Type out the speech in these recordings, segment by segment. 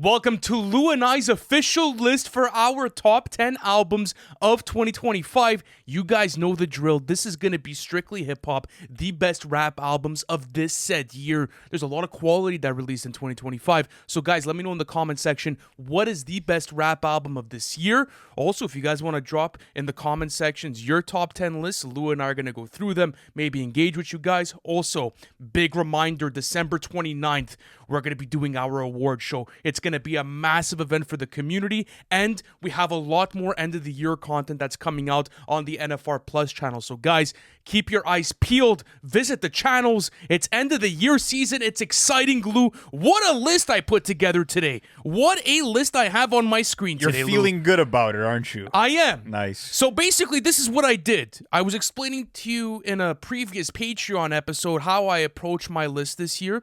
Welcome to Lou and I's official list for our top 10 albums of 2025. You guys know the drill. This is going to be strictly hip-hop, the best rap albums of this said year. There's a lot of quality that released in 2025. So guys, let me know in the comment section, what is the best rap album of this year? Also, if you guys want to drop in the comment sections your top 10 lists, Lou and I are going to go through them, maybe engage with you guys. Also, big reminder, December 29th, we're going to be doing our award show. It's going to be a massive event for the community, and we have a lot more end of the year content that's coming out on the NFR Plus channel. So guys, keep your eyes peeled, visit the channels. It's end of the year season. It's exciting, Lou. What a list I put together today. What a list I have on my screen today, You're feeling Lou. good about it, aren't you? I am. Nice. So basically, this is what I did. I was explaining to you in a previous Patreon episode how I approach my list this year.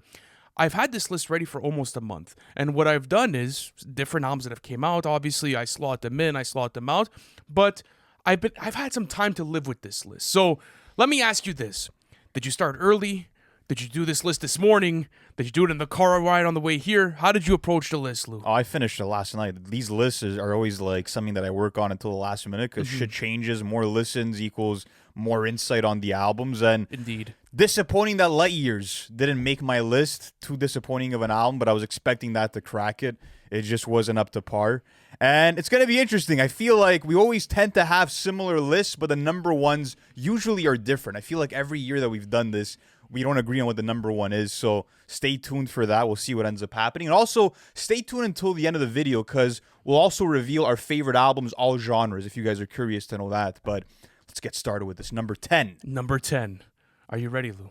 I've had this list ready for almost a month, and what I've done is different albums that have came out. Obviously, I slot them in, I slot them out, but I've had some time to live with this list. So let me ask you this: did you start early? Did you do this list this morning? Did you do it in the car ride on the way here? How did you approach the list, Lou? Oh, I finished it last night. These lists are always like something that I work on until the last minute because shit changes. More listens equals more insight on the albums. And Indeed. disappointing that Light Years didn't make my list. Too disappointing of an album, but I was expecting that to crack it. It just wasn't up to par. And it's going to be interesting. I feel like we always tend to have similar lists, but the number ones usually are different. I feel like every year that we've done this, we don't agree on what the number one is. So stay tuned for that. We'll see what ends up happening. And also, stay tuned until the end of the video because we'll also reveal our favorite albums, all genres, if you guys are curious to know that. But let's get started with this. Number 10. Number 10. Are you ready, Lou?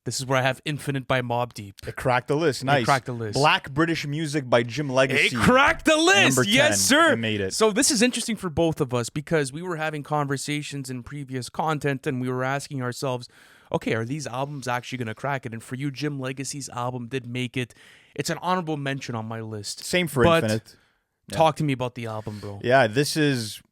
This is where I have Infinite by Mobb Deep. It cracked the list. Nice. It cracked the list. Black British Music by Jim Legacy. It cracked the list. Number 10. Yes, sir. It made it. So this is interesting for both of us because we were having conversations in previous content and we were asking ourselves, okay, are these albums actually going to crack it? And for you, Jim Legacy's album did make it. It's an honorable mention on my list. Same for but Infinite. Talk to me about the album, bro. Yeah, this is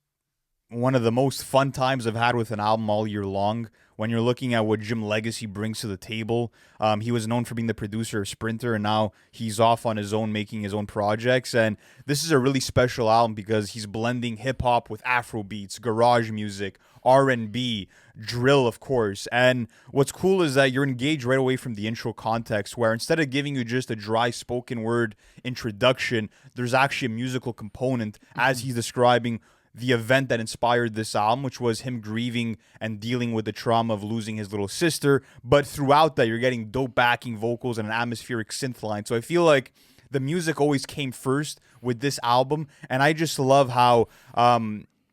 one of the most fun times I've had with an album all year long. When you're looking at what Jim Legacy brings to the table, he was known for being the producer of Sprinter, and now he's off on his own, making his own projects. And this is a really special album because he's blending hip-hop with Afro beats, garage music, R&B, drill, of course. And what's cool is that you're engaged right away from the intro context, where instead of giving you just a dry spoken word introduction, there's actually a musical component as he's describing the event that inspired this album, which was him grieving and dealing with the trauma of losing his little sister. But throughout that, you're getting dope backing vocals and an atmospheric synth line. So I feel like the music always came first with this album. And I just love how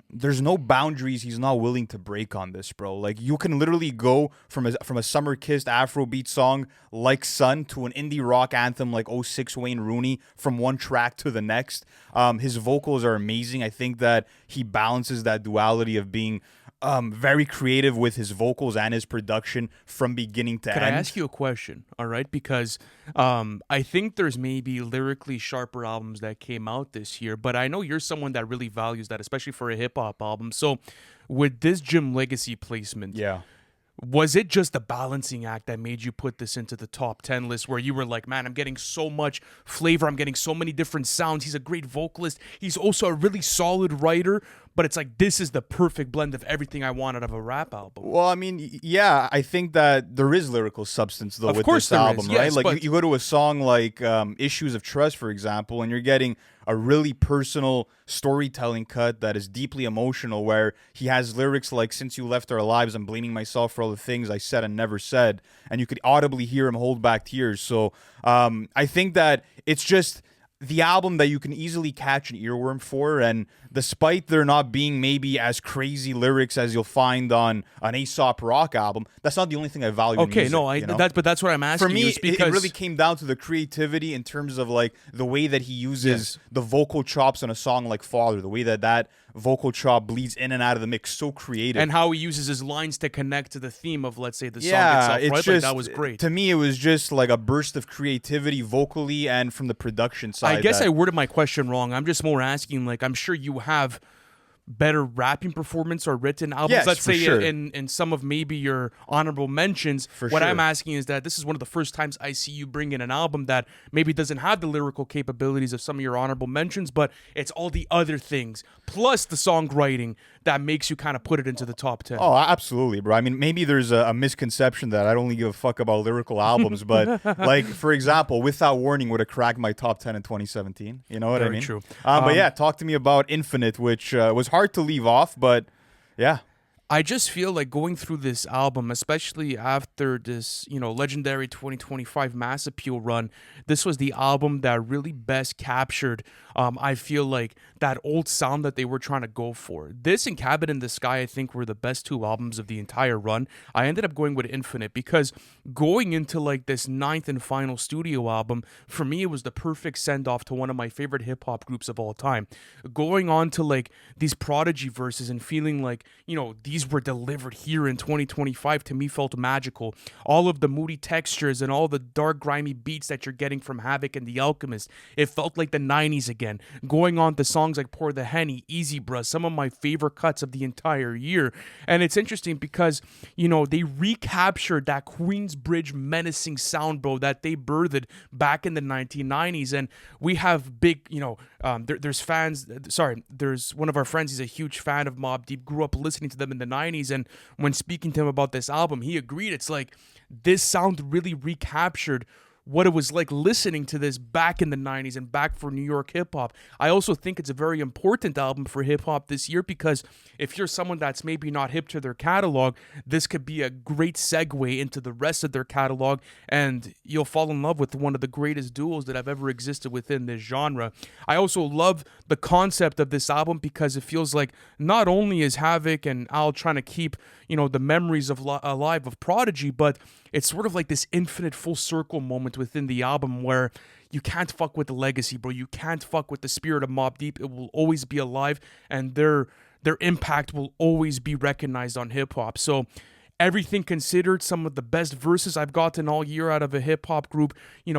there's no boundaries he's not willing to break on this, bro. Like, you can literally go from a summer-kissed Afrobeat song like Sun to an indie rock anthem like '06 Wayne Rooney from one track to the next. His vocals are amazing. I think that he balances that duality of being very creative with his vocals and his production from beginning to end. Could I ask you a question? All right, because I think there's maybe lyrically sharper albums that came out this year, but I know you're someone that really values that, especially for a hip hop album. So, with this Jim Legacy placement, Yeah. was it just the balancing act that made you put this into the top 10 list where you were like, man, I'm getting so much flavor, I'm getting so many different sounds, he's a great vocalist, he's also a really solid writer, but it's like, this is the perfect blend of everything I want out of a rap album? Well, I mean, yeah, I think that there is lyrical substance, though, Of with course this there album, is, right? yes, Like, but- you go to a song like Issues of Trust, for example, and you're getting a really personal storytelling cut that is deeply emotional, where he has lyrics like, since you left our lives, I'm blaming myself for all the things I said and never said. And you could audibly hear him hold back tears. So I think that it's just the album that you can easily catch an earworm for. And despite there not being maybe as crazy lyrics as you'll find on an Aesop Rock album, that's not the only thing I value in Okay, music, no, you know? but that's what I'm asking For me, you is because it really came down to the creativity in terms of like the way that he uses the vocal chops on a song like Father, the way that vocal chop bleeds in and out of the mix, so creative. and how he uses his lines to connect to the theme of, let's say, the song Yeah, itself, it's right? just, Like, that was great. To me, it was just like a burst of creativity vocally and from the production side. I guess I worded my question wrong. I'm just more asking, like, I'm sure you have better rapping performance or written albums. Yes, Let's for say sure. in some of maybe your honorable mentions. For What sure. I'm asking is that this is one of the first times I see you bring in an album that maybe doesn't have the lyrical capabilities of some of your honorable mentions, but it's all the other things plus the songwriting that makes you kind of put it into the top 10. Oh, absolutely, bro. I mean, maybe there's a misconception that I don't only give a fuck about lyrical albums, but like, for example, Without Warning would have cracked my top 10 in 2017. You know what I Very mean? true. But yeah, talk to me about Infinite, which was hard to leave off, but yeah. I just feel like going through this album, especially after this, legendary 2025 Mass Appeal run, this was the album that really best captured, I feel like, that old sound that they were trying to go for. This and Cabin in the Sky, I think, were the best two albums of the entire run. I ended up going with Infinite because going into like this ninth and final studio album, for me, it was the perfect send-off to one of my favorite hip-hop groups of all time. Going on to like these Prodigy verses and feeling like, these were delivered here in 2025 to me felt magical. All of the moody textures and all the dark, grimy beats that you're getting from Havoc and The Alchemist, it felt like the 90s again. Going on to songs like Pour the Henny, Easy Bruh, some of my favorite cuts of the entire year. And it's interesting because, they recaptured that Queensbridge menacing sound, bro, that they birthed back in the 1990s. And we have big, there's fans, there's one of our friends, he's a huge fan of Mobb Deep, grew up listening to them in the 90s, and when speaking to him about this album, he agreed. It's like this sound really recaptured what it was like listening to this back in the 90s and back for New York hip-hop. I also think it's a very important album for hip-hop this year because if you're someone that's maybe not hip to their catalog, this could be a great segue into the rest of their catalog, and you'll fall in love with one of the greatest duos that have ever existed within this genre. I also love the concept of this album because it feels like not only is Havoc and Al trying to keep, the memories of alive of Prodigy, but it's sort of like this infinite full circle moment within the album where you can't fuck with the legacy, bro. You can't fuck with the spirit of Mobb Deep. It will always be alive, and their impact will always be recognized on hip hop. So everything considered, some of the best verses I've gotten all year out of a hip hop group,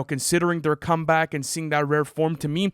considering their comeback and seeing that rare form, to me,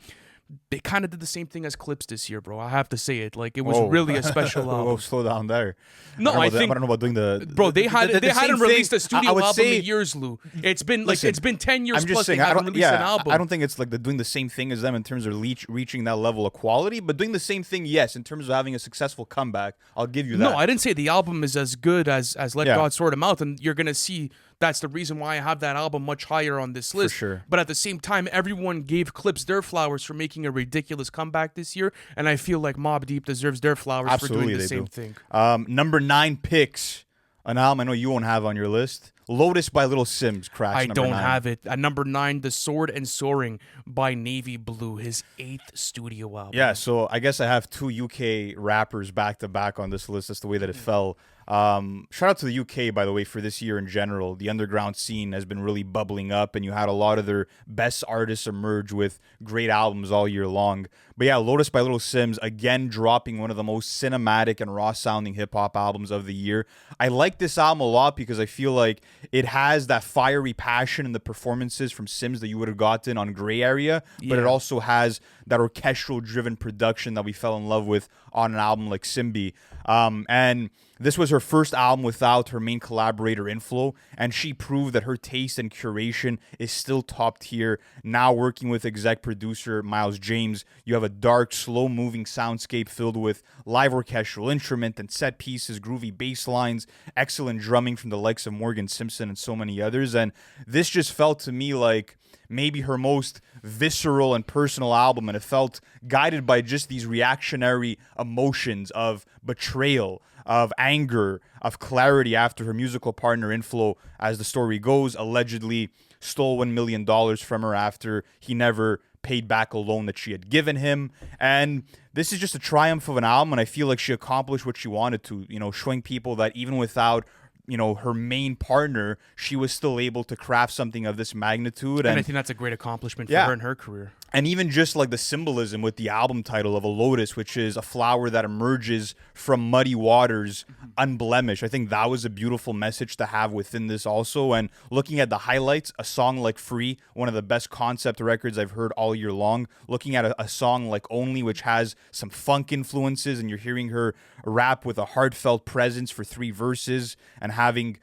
they kind of did the same thing as Clipse this year, bro. I have to say it. Like, it was really a special album. Whoa, slow down there. No, I don't know about doing the... Bro, they hadn't released a studio album in years, Lou. It's been listen, it's been 10 years I'm just plus saying, they haven't released an album. I don't think it's like they're doing the same thing as them in terms of reaching that level of quality, but doing the same thing, yes, in terms of having a successful comeback. I'll give you that. No, I didn't say the album is as good as Let God Sort Him Out, and you're going to see that's the reason why I have that album much higher on this list. For sure. But at the same time, everyone gave Clipse their flowers for making a ridiculous comeback this year, and I feel like Mobb Deep deserves their flowers for doing the same thing. Number 9 picks, an album I know you won't have on your list. Lotus by Little Sims cracks I number don't 9. have it. At number 9, The Sword and Soaring by Navy Blue, his 8th studio album. Yeah, so I guess I have 2 UK rappers back to back on this list. That's the way that it fell. Shout out to the UK, by the way, for this year in general. The underground scene has been really bubbling up, and you had a lot of their best artists emerge with great albums all year long. But yeah, Lotus by Little Sims, again, dropping one of the most cinematic and raw-sounding hip-hop albums of the year. I like this album a lot because I feel like it has that fiery passion in the performances from Sims that you would have gotten on Gray Area, but it also has that orchestral-driven production that we fell in love with on an album like Simbi. And this was her first album without her main collaborator Inflo, and she proved that her taste and curation is still top tier. Now working with exec producer Miles James, you have a dark, slow-moving soundscape filled with live orchestral instrument and set pieces, groovy bass lines, excellent drumming from the likes of Morgan Simpson and so many others. And this just felt to me like maybe her most visceral and personal album, and it felt guided by just these reactionary emotions of betrayal, of anger, of clarity after her musical partner Inflo, as the story goes, allegedly stole $1 million from her after he never paid back a loan that she had given him. And this is just a triumph of an album, and I feel like she accomplished what she wanted to, showing people that even without her main partner, she was still able to craft something of this magnitude. And I think that's a great accomplishment for Yeah. her in her career. And even just like the symbolism with the album title of a lotus, which is a flower that emerges from muddy waters, unblemished. I think that was a beautiful message to have within this also. And looking at the highlights, a song like Free, one of the best concept records I've heard all year long. Looking at a song like Only, which has some funk influences, and you're hearing her rap with a heartfelt presence for 3 verses, and having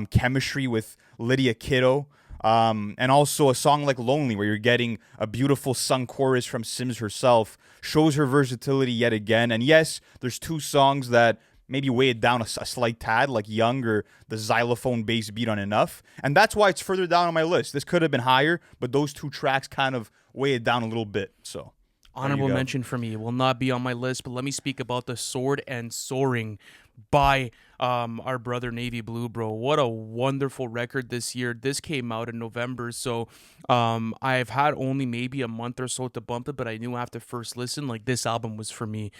chemistry with Lydia Kiddo. And also a song like Lonely, where you're getting a beautiful sung chorus from Sims herself, shows her versatility yet again. And yes, there's 2 songs that maybe weigh it down a slight tad, like Young or the xylophone bass beat on Enough. And that's why it's further down on my list. This could have been higher, but those 2 tracks kind of weigh it down a little bit. So honorable mention for me. It will not be on my list, but let me speak about The Sword and Soaring by our brother Navy Blue, bro. What a wonderful record this year. This came out in November, so I've had only maybe a month or so to bump it, but I knew after first listen, like, this album was for me.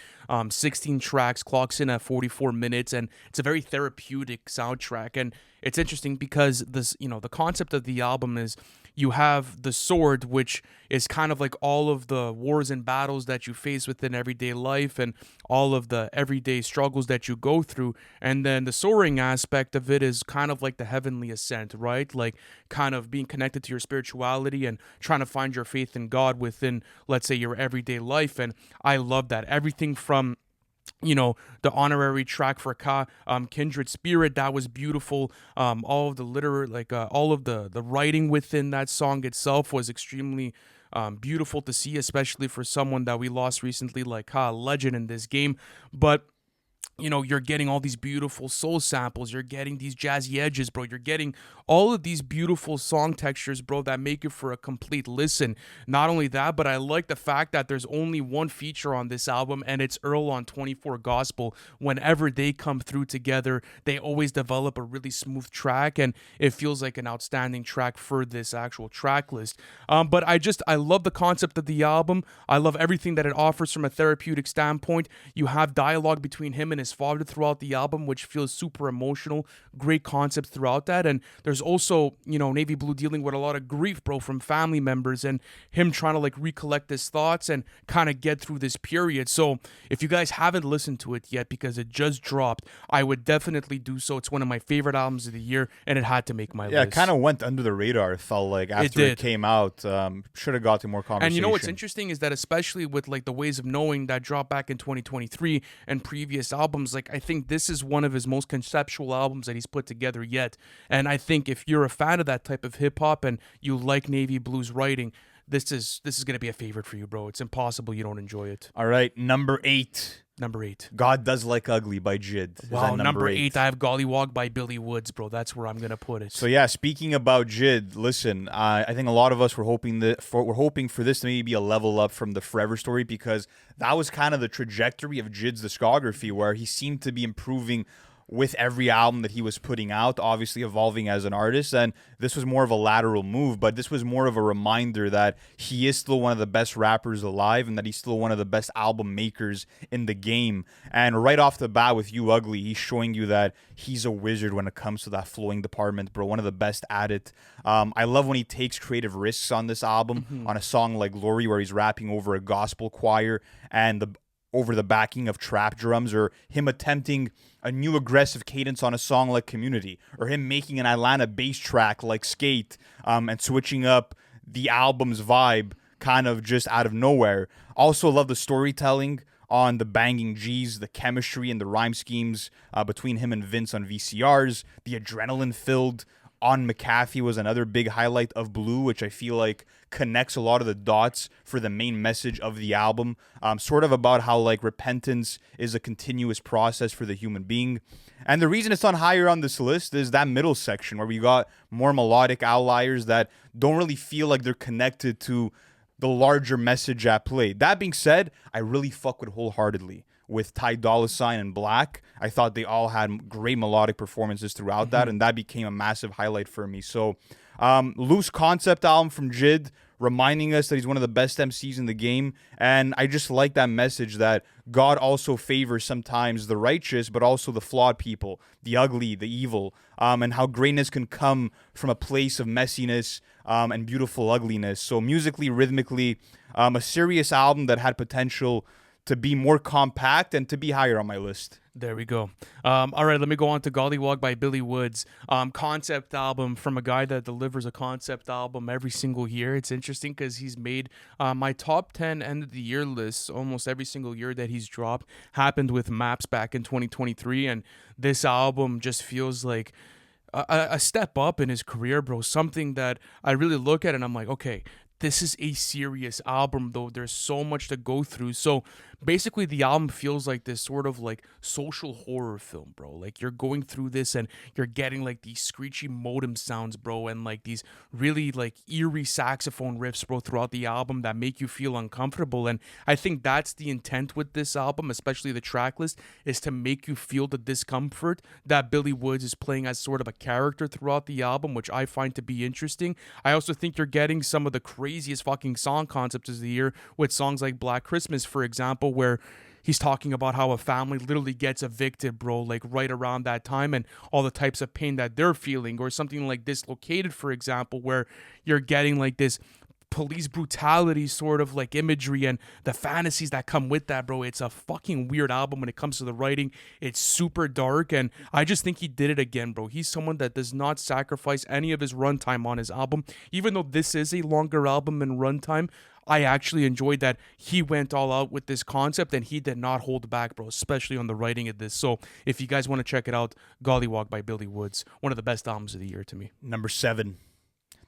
16 tracks, clocks in at 44 minutes, and it's a very therapeutic soundtrack. And it's interesting because this, the concept of the album is you have the sword, which is kind of like all of the wars and battles that you face within everyday life and all of the everyday struggles that you go through. And then the soaring aspect of it is kind of like the heavenly ascent, right? Like kind of being connected to your spirituality and trying to find your faith in God within, let's say, your everyday life. And I love that. Everything from the honorary track for Kindred Spirit, that was beautiful. All of the all of the writing within that song itself was extremely beautiful to see, especially for someone that we lost recently, like Ka, legend in this game. But you're getting all these beautiful soul samples. You're getting these jazzy edges, bro. You're getting all of these beautiful song textures, bro, that make it for a complete listen. Not only that, but I like the fact that there's only one feature on this album, and it's Earl on 24 Gospel. Whenever they come through together, they always develop a really smooth track, and it feels like an outstanding track for this actual track list. But I love the concept of the album. I love everything that it offers from a therapeutic standpoint. You have dialogue between him and his father throughout the album, which feels super emotional. Great concept throughout that. And there's also, Navy Blue dealing with a lot of grief, bro, from family members, and him trying to recollect his thoughts and kind of get through this period. So if you guys haven't listened to it yet, because it just dropped, I would definitely do so. It's one of my favorite albums of the year, and it had to make my list. Yeah, it kind of went under the radar, it felt like, after it came out. Should have got to more conversation. And what's interesting is that, especially with the Ways of Knowing that dropped back in 2023 and previous albums, I think this is one of his most conceptual albums that he's put together yet. And I think if you're a fan of that type of hip hop and you like Navy Blue's writing, this is going to be a favorite for you, bro. It's impossible you don't enjoy it. All right, number 8. God Does Like Ugly by Jid. Wow, number 8. I have Gollywog by Billy Woods, bro. That's where I'm gonna put it. So yeah, speaking about Jid, listen, I think a lot of us were hoping for this to maybe be a level up from the Forever Story, because that was kind of the trajectory of Jid's discography, where he seemed to be improving with every album that he was putting out, obviously evolving as an artist. And this was more of a lateral move, but this was more of a reminder that he is still one of the best rappers alive and that he's still one of the best album makers in the game. And right off the bat with You Ugly, he's showing you that he's a wizard when it comes to that flowing department, bro. One of the best at it. I love when he takes creative risks on this album, on a song like Glory, where he's rapping over a gospel choir and over the backing of trap drums, or him attempting a new aggressive cadence on a song like Community, or him making an Atlanta bass track like Skate, and switching up the album's vibe kind of just out of nowhere. Also love the storytelling on the banging G's, the chemistry and the rhyme schemes between him and Vince on VCRs. The adrenaline-filled On McAfee was another big highlight of Blue, which I feel like connects a lot of the dots for the main message of the album, sort of about how repentance is a continuous process for the human being. And the reason it's on higher on this list is that middle section where we got more melodic outliers that don't really feel like they're connected to the larger message at play. That being said, I really fuck with Wholeheartedly with Ty Dolla $ign and Black. I thought they all had great melodic performances throughout that, and that became a massive highlight for me. So, loose concept album from Jid, reminding us that he's one of the best MCs in the game. And I just like that message that God also favors sometimes the righteous, but also the flawed people, the ugly, the evil, and how greatness can come from a place of messiness and beautiful ugliness. So musically, rhythmically, a serious album that had potential to be more compact and to be higher on my list. There we go. All right, let me go on to Gollywog by Billy Woods. Concept album from a guy that delivers a concept album every single year. It's interesting because he's made my top 10 end of the year lists almost every single year that he's dropped. Happened with Maps back in 2023, and this album just feels like a step up in his career, bro. Something that I really look at and I'm like, okay, this is a serious album, though. There's so much to go through. So basically, the album feels like this sort of like social horror film, bro. Like you're going through this and you're getting like these screechy modem sounds, bro, and like these really like eerie saxophone riffs, bro, throughout the album that make you feel uncomfortable. And I think that's the intent with this album, especially the track list, is to make you feel the discomfort that Billy Woods is playing as sort of a character throughout the album, which I find to be interesting. I also think you're getting some of the craziest fucking song concepts of the year with songs like Black Christmas, for example, where he's talking about how a family literally gets evicted, bro, like right around that time, and all the types of pain that they're feeling, or something like Dislocated, for example, where you're getting like this police brutality sort of like imagery and the fantasies that come with that, bro. It's a fucking weird album when it comes to the writing. It's super dark, and I just think he did it again, bro. He's someone that does not sacrifice any of his runtime on his album. Even though this is a longer album in runtime, I actually enjoyed that he went all out with this concept and he did not hold back, bro, especially on the writing of this. So if you guys want to check it out, Gollywog by Billy Woods, one of the best albums of the year to me. Number 7,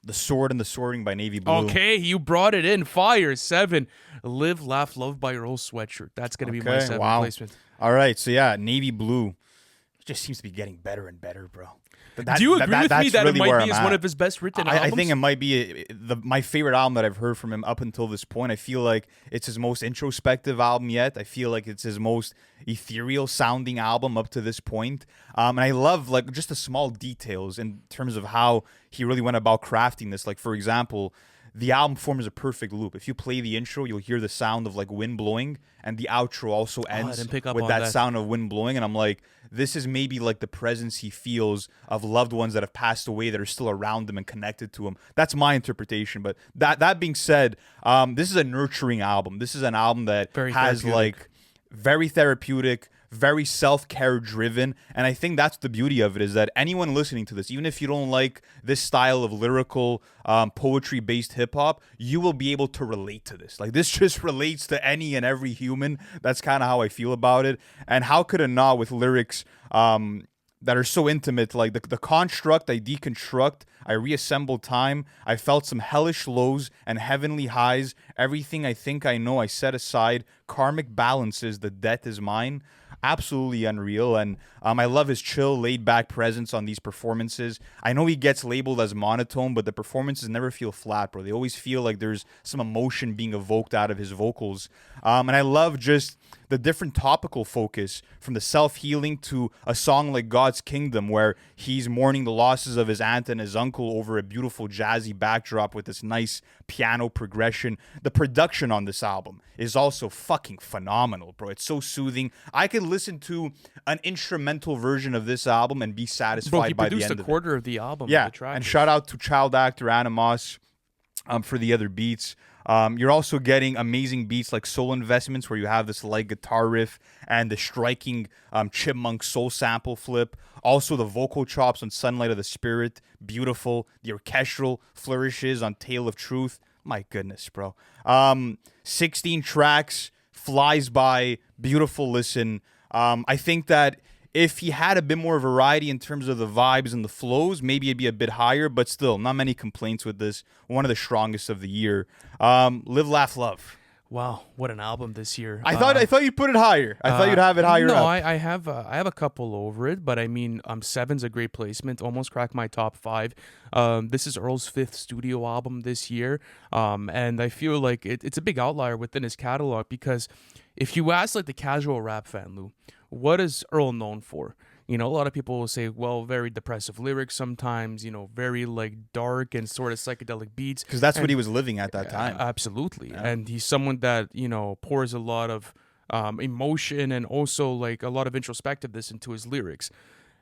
The Sword and the Sorting by Navy Blue. Okay, you brought it in. Fire. 7, Live, Laugh, Love by Earl Sweatshirt. That's going to be my 7 placement. All right, so yeah, Navy Blue just seems to be getting better and better, bro. Do you agree with me that really it might be I'm one at. of his best written albums? I think it might be my favorite album that I've heard from him up until this point. I feel like it's his most introspective album yet. I feel like it's his most ethereal sounding album up to this point. And I love like just the small details in terms of how he really went about crafting this. Like, for example, the album forms a perfect loop. If you play the intro, you'll hear the sound of like wind blowing, and the outro also ends with that sound of wind blowing. And I'm like, this is maybe like the presence he feels of loved ones that have passed away that are still around him and connected to him. That's my interpretation. But that being said, this is a nurturing album. This is an album that has like very therapeutic, very self-care driven, and I think that's the beauty of it, is that anyone listening to this, even if you don't like this style of lyrical poetry-based hip-hop, you will be able to relate to this. Like, this just relates to any and every human. That's kind of how I feel about it. And how could it not, with lyrics that are so intimate, like the construct I deconstruct, I reassemble time, I felt some hellish lows and heavenly highs, everything I think I know I set aside, karmic balances, the debt is mine. Absolutely unreal. And I love his chill, laid-back presence on these performances. I know he gets labeled as monotone, but the performances never feel flat, bro. They always feel like there's some emotion being evoked out of his vocals. And I love just the different topical focus, from the self-healing to a song like God's Kingdom, where he's mourning the losses of his aunt and his uncle over a beautiful jazzy backdrop with this nice piano progression. The production on this album is also fucking phenomenal, bro. It's so soothing. I could listen to an instrumental version of this album and be satisfied by the end of it. He produced a quarter of the album. Yeah, and shout out to child actor Animos for the other beats. You're also getting amazing beats like Soul Investments, where you have this light guitar riff and the striking chipmunk soul sample flip. Also, the vocal chops on Sunlight of the Spirit, beautiful. The orchestral flourishes on Tale of Truth. My goodness, bro. 16 tracks, flies by, beautiful listen. I think that if he had a bit more variety in terms of the vibes and the flows, maybe it'd be a bit higher, but still, not many complaints with this. One of the strongest of the year. Live, Laugh, Love. Wow, what an album this year! I thought you'd put it higher. I thought you'd have it higher. No, up. I have a couple over it, but I mean, 7's a great placement. Almost cracked my top 5. This is Earl's 5th studio album this year, and I feel like it's a big outlier within his catalog, because if you ask like the casual rap fan, Lou, what is Earl known for? You know, a lot of people will say, well, very depressive lyrics sometimes, you know, very like dark and sort of psychedelic beats. Because that's what And he was living at that time. absolutely. Yeah. And he's someone that, you know, pours a lot of emotion and also like a lot of introspectiveness into his lyrics.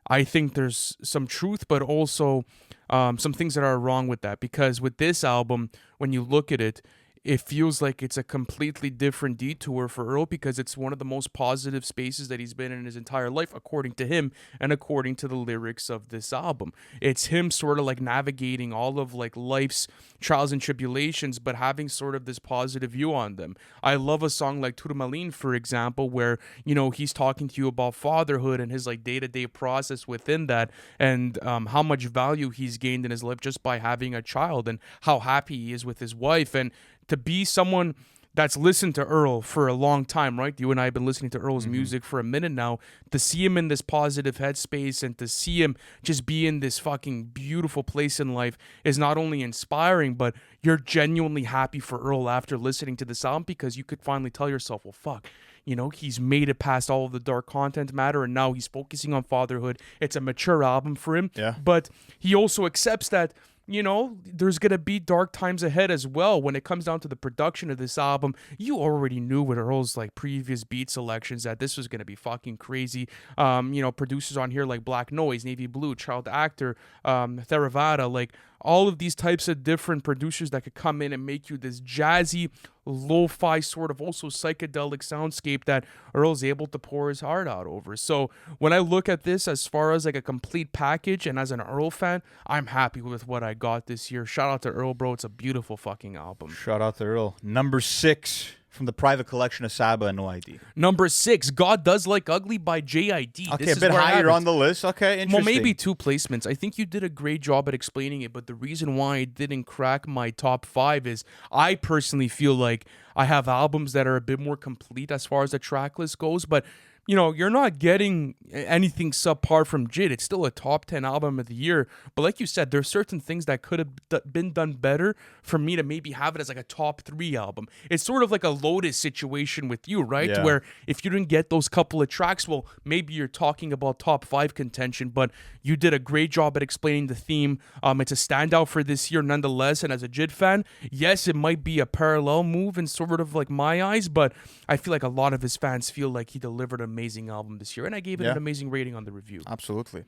I think there's some truth, but also some things that are wrong with that. Because with this album, when you look at it, it feels like it's a completely different detour for Earl because it's one of the most positive spaces that he's been in his entire life, according to him and according to the lyrics of this album. It's him sort of like navigating all of like life's trials and tribulations, but having sort of this positive view on them. I love a song like Turmalin, for example, where, you know, he's talking to you about fatherhood and his like day-to-day process within that, and how much value he's gained in his life just by having a child, and how happy he is with his wife. And to be someone that's listened to Earl for a long time, right? You and I have been listening to Earl's music for a minute now. To see him in this positive headspace and to see him just be in this fucking beautiful place in life is not only inspiring, but you're genuinely happy for Earl after listening to this album, because you could finally tell yourself, well, fuck, you know, he's made it past all of the dark content matter, and now he's focusing on fatherhood. It's a mature album for him. Yeah. But he also accepts that, you know, there's going to be dark times ahead as well. When it comes down to the production of this album, you already knew with Earl's like previous beat selections that this was going to be fucking crazy. You know, producers on here like Black Noise, Navy Blue, Child Actor, Theravada, like all of these types of different producers that could come in and make you this jazzy, lo-fi sort of also psychedelic soundscape that Earl's able to pour his heart out over. So when I look at this as far as like a complete package, and as an Earl fan, I'm happy with what I got this year. Shout out to Earl, bro. It's a beautiful fucking album. Shout out to Earl. Number 6 from the private collection of Saba and No ID. Number 6, God Does Like Ugly by JID. Okay, This a bit is where I have higher it. on the list. Okay, interesting. Well, maybe 2 placements. I think you did a great job at explaining it, but the reason why it didn't crack my top 5 is I personally feel like I have albums that are a bit more complete as far as the track list goes, but you know, you're not getting anything subpar from JID. It's still a top 10 album of the year. But like you said, there's certain things that could have been done better for me to maybe have it as like a top 3 album. It's sort of like a Lotus situation with you, right? Yeah. Where if you didn't get those couple of tracks, well, maybe you're talking about top 5 contention, but you did a great job at explaining the theme. It's a standout for this year nonetheless. And as a JID fan, yes, it might be a parallel move in sort of like my eyes, but I feel like a lot of his fans feel like he delivered an amazing album this year, and I gave it an amazing rating on the review. Absolutely.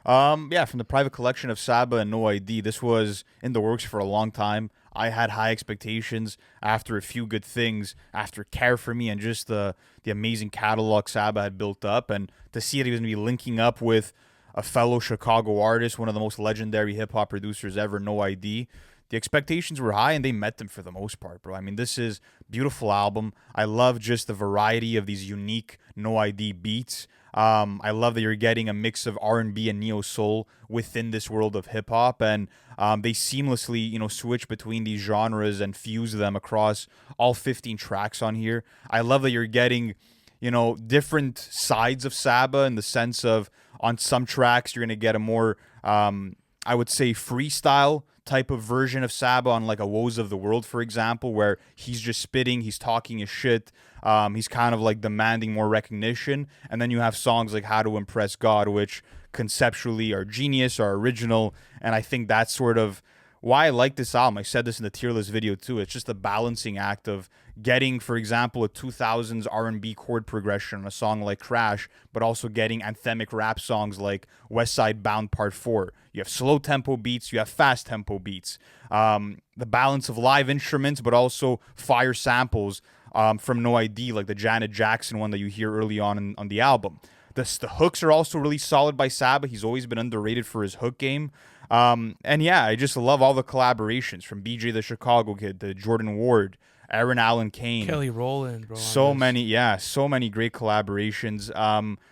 From the private collection of Saba and No ID, this was in the works for a long time. I had high expectations after A Few Good Things, after Care For Me, and just the amazing catalog Saba had built up, and to see that he was going to be linking up with a fellow Chicago artist, one of the most legendary hip-hop producers ever, No ID. The expectations were high, and they met them for the most part, bro. I mean, this is a beautiful album. I love just the variety of these unique No ID beats. I love that you're getting a mix of R&B and neo-soul within this world of hip-hop, and they seamlessly, you know, switch between these genres and fuse them across all 15 tracks on here. I love that you're getting, you know, different sides of Saba in the sense of on some tracks you're going to get a more, I would say, freestyle type of version of Saba on like a Woes of the World, for example, where he's just spitting, he's talking his shit, he's kind of like demanding more recognition. And then you have songs like How to Impress God, which conceptually are genius, are original, and I think that's sort of why I like this album. I said this in the tier list video too. It's just a balancing act of getting, for example, a 2000s R&B chord progression on a song like Crash, but also getting anthemic rap songs like West Side Bound Part 4. You have slow tempo beats, you have fast tempo beats. The balance of live instruments, but also fire samples from No ID, like the Janet Jackson one that you hear early on the album. The hooks are also really solid by Saba. He's always been underrated for his hook game. And yeah, I just love all the collaborations from BJ the Chicago Kid to Jordan Ward, Aaron Allen Kane, Kelly Rowland, bro. so many great collaborations.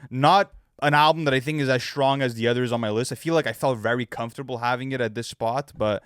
Not an album that I think is as strong as the others on my list. I feel like I felt very comfortable having it at this spot, but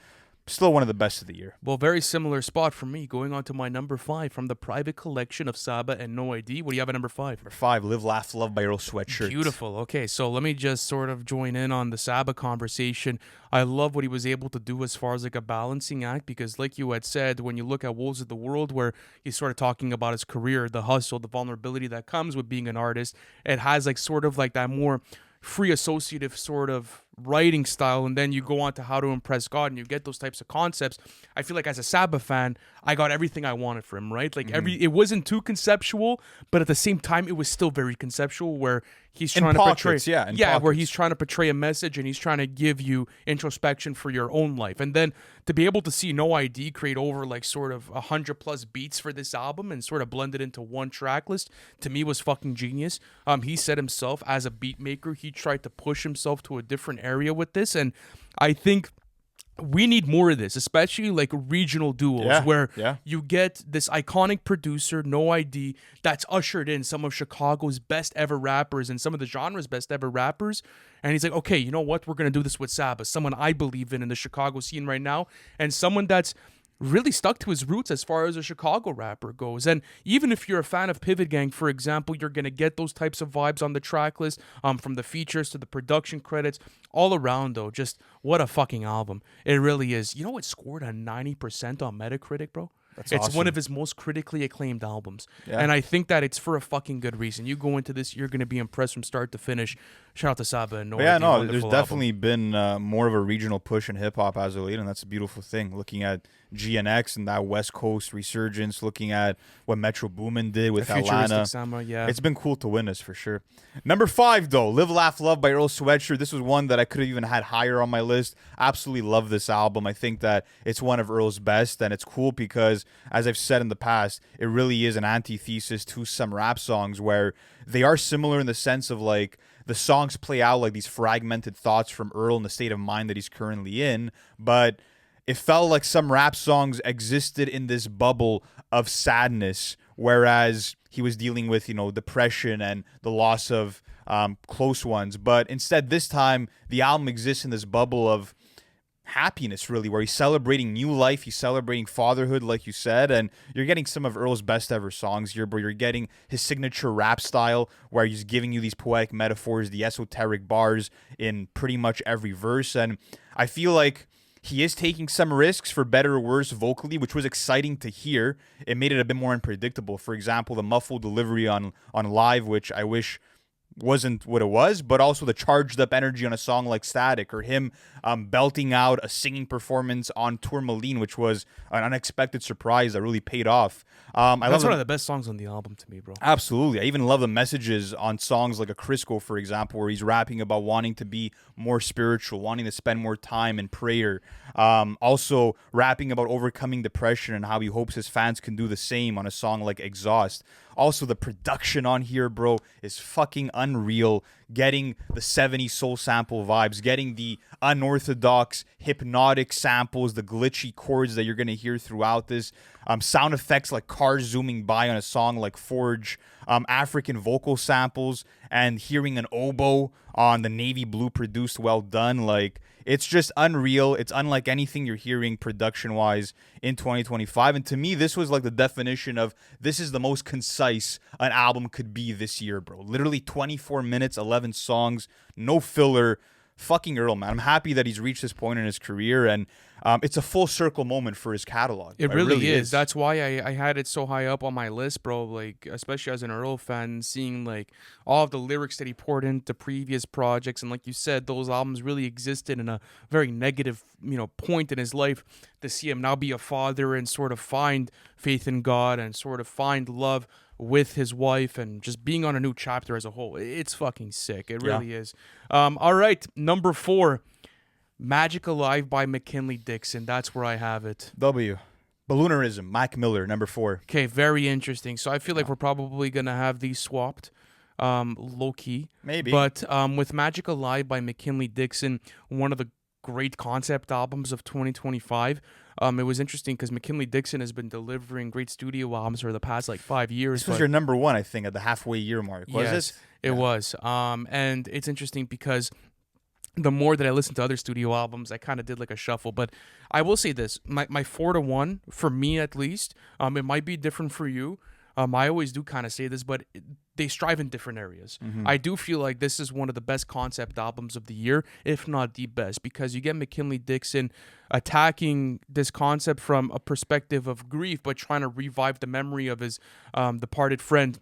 still one of the best of the year. Well, very similar spot for me. Going on to my number 5 from the private collection of Saba and No ID. What do you have at number 5? Number 5, Live, Laugh, Love by Earl Sweatshirt. Beautiful. Okay, so let me just sort of join in on the Saba conversation. I love what he was able to do as far as like a balancing act, because like you had said, when you look at Wolves of the World, where he's sort of talking about his career, the hustle, the vulnerability that comes with being an artist, it has like sort of like that more free associative sort of writing style, and then you go on to How to Impress God, and you get those types of concepts. I feel like as a Sabbath fan, I got everything I wanted from him, right? Like it wasn't too conceptual, but at the same time, it was still very conceptual, where he's trying to portray, where he's trying to portray a message, and he's trying to give you introspection for your own life. And then to be able to see No ID create over like sort of 100+ beats for this album and sort of blend it into one track list, to me was fucking genius. He said himself, as a beat maker, he tried to push himself to a different area with this, and I think we need more of this, especially like regional duos where you get this iconic producer, No ID, that's ushered in some of Chicago's best ever rappers and some of the genre's best ever rappers. And he's like, okay, you know what? We're going to do this with Sabbath, someone I believe in the Chicago scene right now, and someone that's really stuck to his roots as far as a Chicago rapper goes. And even if you're a fan of Pivot Gang, for example, you're going to get those types of vibes on the track list, from the features to the production credits. All around, though, just what a fucking album. It really is. You know, it scored a 90% on Metacritic, bro? It's awesome. One of his most critically acclaimed albums. Yeah. And I think that it's for a fucking good reason. You go into this, you're going to be impressed from start to finish. Shout out to Saba and Noah. There's definitely been more of a regional push in hip-hop as of late, and that's a beautiful thing. Looking at GNX and that West Coast resurgence, looking at what Metro Boomin did with Atlanta. It's been cool to witness for sure. Number 5, though, Live, Laugh, Love by Earl Sweatshirt. This was one that I could have even had higher on my list. Absolutely love this album. I think that it's one of Earl's best, and it's cool because, as I've said in the past, it really is an antithesis to some rap songs where they are similar in the sense of like the songs play out like these fragmented thoughts from Earl and the state of mind that he's currently in, but it felt like some rap songs existed in this bubble of sadness, whereas he was dealing with, depression and the loss of close ones. But instead, this time, the album exists in this bubble of happiness, really, where he's celebrating new life, he's celebrating fatherhood, like you said, and you're getting some of Earl's best ever songs here, bro. You're getting his signature rap style, where he's giving you these poetic metaphors, the esoteric bars in pretty much every verse, and I feel like he is taking some risks, for better or worse, vocally, which was exciting to hear. It made it a bit more unpredictable. For example, the muffled delivery on Live, which I wish wasn't what it was, but also the charged up energy on a song like Static, or him belting out a singing performance on Tourmaline, which was an unexpected surprise that really paid off. That's one of the best songs on the album to me, bro. Absolutely. I even love the messages on songs like a Crisco, for example, where he's rapping about wanting to be more spiritual, wanting to spend more time in prayer. Also rapping about overcoming depression and how he hopes his fans can do the same on a song like Exhaust. Also, the production on here, bro, is fucking unreal. Getting the 70s soul sample vibes, getting the unorthodox, hypnotic samples, the glitchy chords that you're going to hear throughout this. Sound effects like cars zooming by on a song like Forge. African vocal samples, and hearing an oboe on the navy blue produced Well Done. Like, it's just unreal. It's unlike anything you're hearing production-wise in 2025. And to me, this was like the definition of this is the most concise an album could be this year, bro. Literally 24 minutes, 11 songs, no filler. Fucking Earl, man. I'm happy that he's reached this point in his career, and it's a full circle moment for his catalog. It really is. That's why I had it so high up on my list, bro. Like, especially as an Earl fan, seeing like all of the lyrics that he poured into previous projects, and like you said, those albums really existed in a very negative, point in his life. To see him now be a father and sort of find faith in God and sort of find love with his wife and just being on a new chapter as a whole, it's fucking sick. It really is. All right, number 4. Magic Alive by McKinley Dixon. That's where I have it. W. Balloonerism, Mac Miller, number 4. Okay, very interesting. So I feel like we're probably going to have these swapped, low-key. Maybe. But with Magic Alive by McKinley Dixon, one of the great concept albums of 2025, it was interesting because McKinley Dixon has been delivering great studio albums for the past 5 years. This was your number 1, I think, at the halfway year mark. Was it was. And it's interesting because the more that I listened to other studio albums, I kind of did like a shuffle. But I will say this, my 4 to 1, for me at least, it might be different for you. I always do kind of say this, but they strive in different areas. Mm-hmm. I do feel like this is one of the best concept albums of the year, if not the best, because you get McKinley Dixon attacking this concept from a perspective of grief, but trying to revive the memory of his departed friend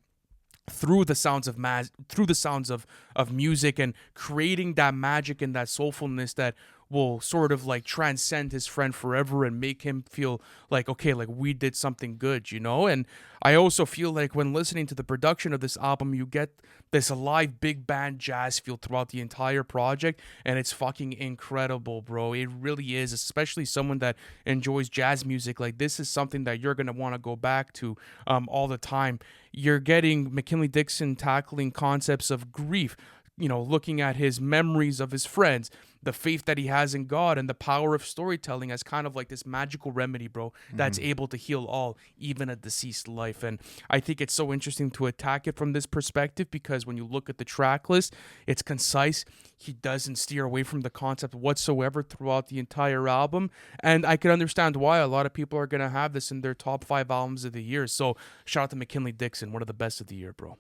through the sounds of music, and creating that magic and that soulfulness that will sort of like transcend his friend forever and make him feel like, okay, like we did something good, you know. And I also feel like when listening to the production of this album, you get this live big band jazz feel throughout the entire project, and it's fucking incredible, bro. It really is. Especially someone that enjoys jazz music, like this is something that you're gonna want to go back to all the time. You're getting McKinley Dixon tackling concepts of grief, you know, looking at his memories of his friends, the faith that he has in God, and the power of storytelling as kind of like this magical remedy, bro, that's able to heal all, even a deceased life. And I think it's so interesting to attack it from this perspective, because when you look at the track list, it's concise. He doesn't steer away from the concept whatsoever throughout the entire album. And I can understand why a lot of people are going to have this in their top 5 albums of the year. So shout out to McKinley Dixon, one of the best of the year, bro.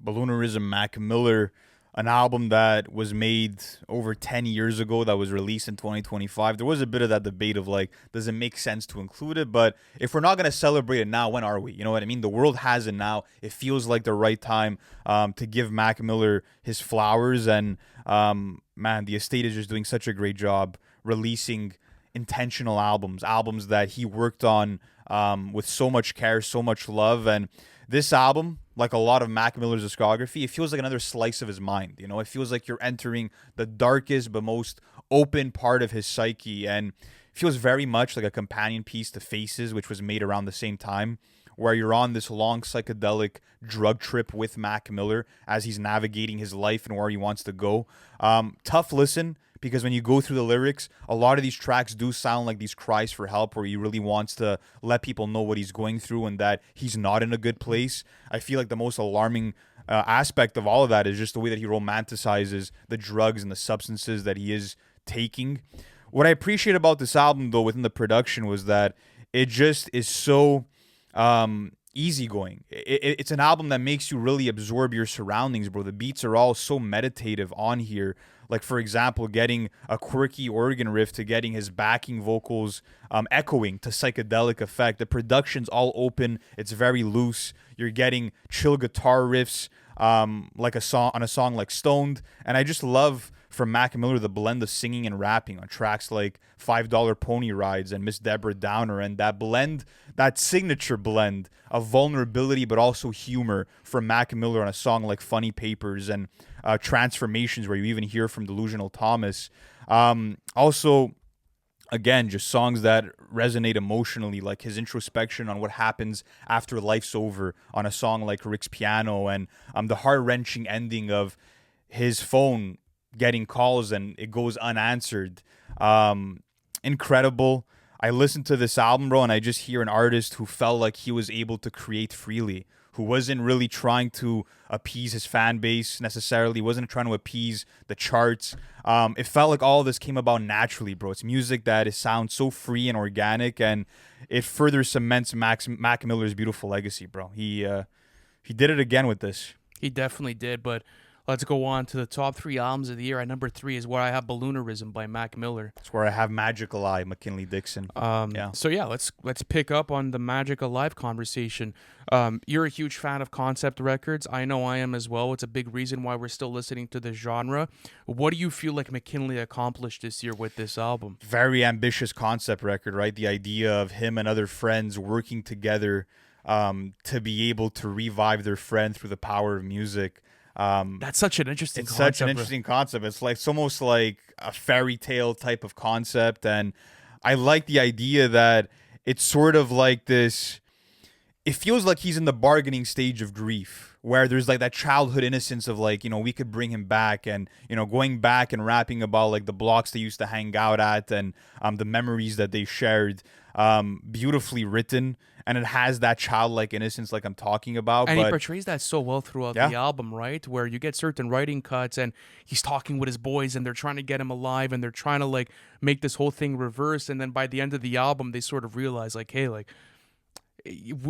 Balloonerism, Mac Miller, an album that was made over 10 years ago, that was released in 2025. There was a bit of that debate of like, does it make sense to include it? But if we're not going to celebrate it now, when are we? You know what I mean? The world has it now. It feels like the right time to give Mac Miller his flowers. And man, the estate is just doing such a great job releasing intentional albums that he worked on with so much care, so much love. And this album, like a lot of Mac Miller's discography, it feels like another slice of his mind. You know, it feels like you're entering the darkest but most open part of his psyche, and it feels very much like a companion piece to Faces, which was made around the same time, where you're on this long psychedelic drug trip with Mac Miller as he's navigating his life and where he wants to go. Tough listen, because when you go through the lyrics, a lot of these tracks do sound like these cries for help, where he really wants to let people know what he's going through and that he's not in a good place. I feel like the most alarming aspect of all of that is just the way that he romanticizes the drugs and the substances that he is taking. What I appreciate about this album, though, within the production, was that it just is so easygoing. It's an album that makes you really absorb your surroundings, bro. The beats are all so meditative on here. Like, for example, getting a quirky organ riff to getting his backing vocals echoing to psychedelic effect. The production's all open. It's very loose. You're getting chill guitar riffs like a song on a song like Stoned. And I just love from Mac Miller the blend of singing and rapping on tracks like $5 Pony Rides and Miss Deborah Downer, and that blend, that signature blend of vulnerability but also humor from Mac Miller on a song like Funny Papers and Transformations, where you even hear from Delusional Thomas. Also, again, just songs that resonate emotionally, like his introspection on what happens after life's over on a song like Rick's Piano, and the heart-wrenching ending of his phone getting calls and it goes unanswered. Incredible. I listened to this album, bro, and I just hear an artist who felt like he was able to create freely, who wasn't really trying to appease his fan base necessarily, wasn't trying to appease the charts. It felt like all of this came about naturally, bro. It's music that sounds so free and organic, and it further cements Mac Miller's beautiful legacy, bro. He did it again with this. He definitely did, but let's go on to the top 3 albums of the year. At number 3 is where I have Balloonerism by Mac Miller. That's where I have Magical Eye, McKinley Dixon. So yeah, let's pick up on the Magic Alive conversation. You're a huge fan of concept records. I know I am as well. It's a big reason why we're still listening to this genre. What do you feel like McKinley accomplished this year with this album? Very ambitious concept record, right? The idea of him and other friends working together to be able to revive their friend through the power of music. That's such an interesting concept. It's such an interesting concept. It's almost like a fairy tale type of concept, and I like the idea that it's sort of like this. It feels like he's in the bargaining stage of grief, where there's like that childhood innocence of like, you know, we could bring him back, and, you know, going back and rapping about like the blocks they used to hang out at and the memories that they shared. Beautifully written, and it has that childlike innocence like I'm talking about. And he portrays that so well throughout the album, right? Where you get certain writing cuts and he's talking with his boys and they're trying to get him alive and they're trying to like make this whole thing reverse. And then by the end of the album, they sort of realize like, hey, like